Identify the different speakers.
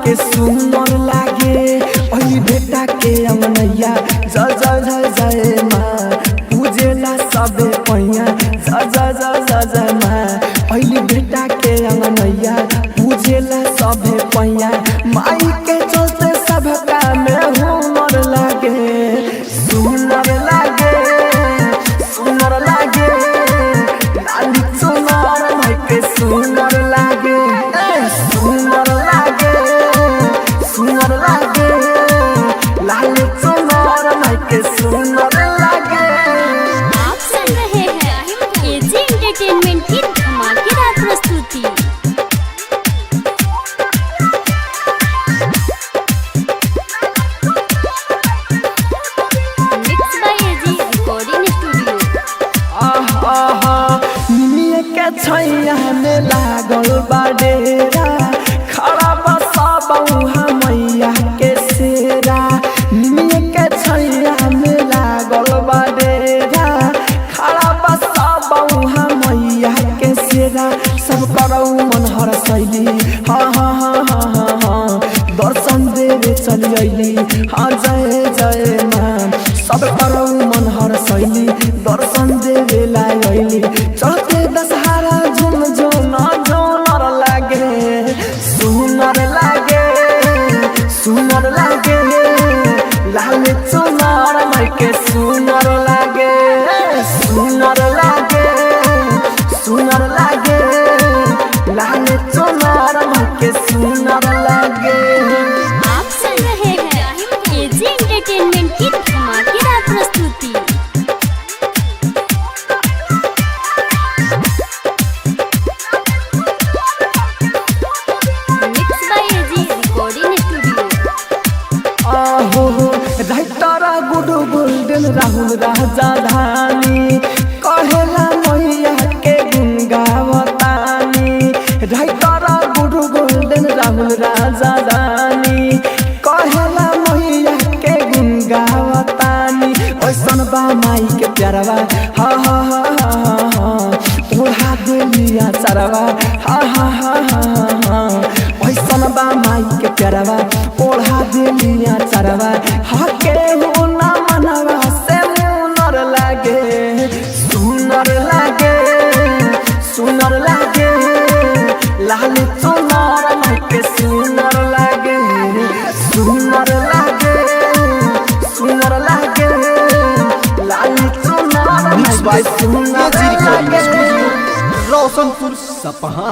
Speaker 1: के सुनर लागे ओही बेटा के अंगनैया जय जय जय जय माँ पूजेला सबे पैया जय जय जय जय जय माँ ओही बेटा के अंगनैया पूजेला सबे पैया माई के चलते सबका में हुनर लागे सुनर लागे सुनर लागे लाली सुनर माई के सुनर लागे सुनर लागे सुनर लागे लाली सुनर माई के सुनर लागे।
Speaker 2: आप सुन रहे हैं एजी एंटरटेनमेंट की धमाकेदार प्रस्तुति। Mix by AG recording studio.
Speaker 1: निमिया के छैया में लागल बाडेरा खड़ा बसबौहा मैया के सेरा निमिया के छैया में लागल बाडेरा खड़ा बसबौहा मैया के सेरा सब करौ मन हर शैली हाँ हाँ हाँ हाँ हाँ हाँ दर्शन देवे चली अइली हाँ जय जय माँ सब करौ मन हर शैली दर्शन देवे लाइली चलते दशहरा झुम झुना झुनर लागे सुनर लागे सुनर लागे लाल चुनर माई के सुनर लागे सुनर लागे सुनर लागे लाल चुनर माई के सुनर लागे।
Speaker 2: आप सुन रहे हैं एजी एंटरटेनमेंट की धमाकेदार प्रस्तुति। Mix by AG recording studio.
Speaker 1: आहो राइटर गुडू गोल्डन राहुल राजा धानी कहेला मैया के गुण गावतानी राइटर गुडू गोल्डन राहुल राजा धानी कहेला मैया के गुण गावतानी ओसन बा माई के प्यारवा हा हा हा हा हा ओढ़ा देलिया चरवा हा हा हा हा हा ओसन बा माई के प्यारवा ओढ़ा देलिया चरवा हके हो ना मनवा से मुनर लागे सुनर लागे सुनर लागे लाल चुनर माई के सुनर लागे सुनर लागे सुनर लागे लाल चुनर माई के सुनर लागे।
Speaker 3: रोशनपुर सपहा।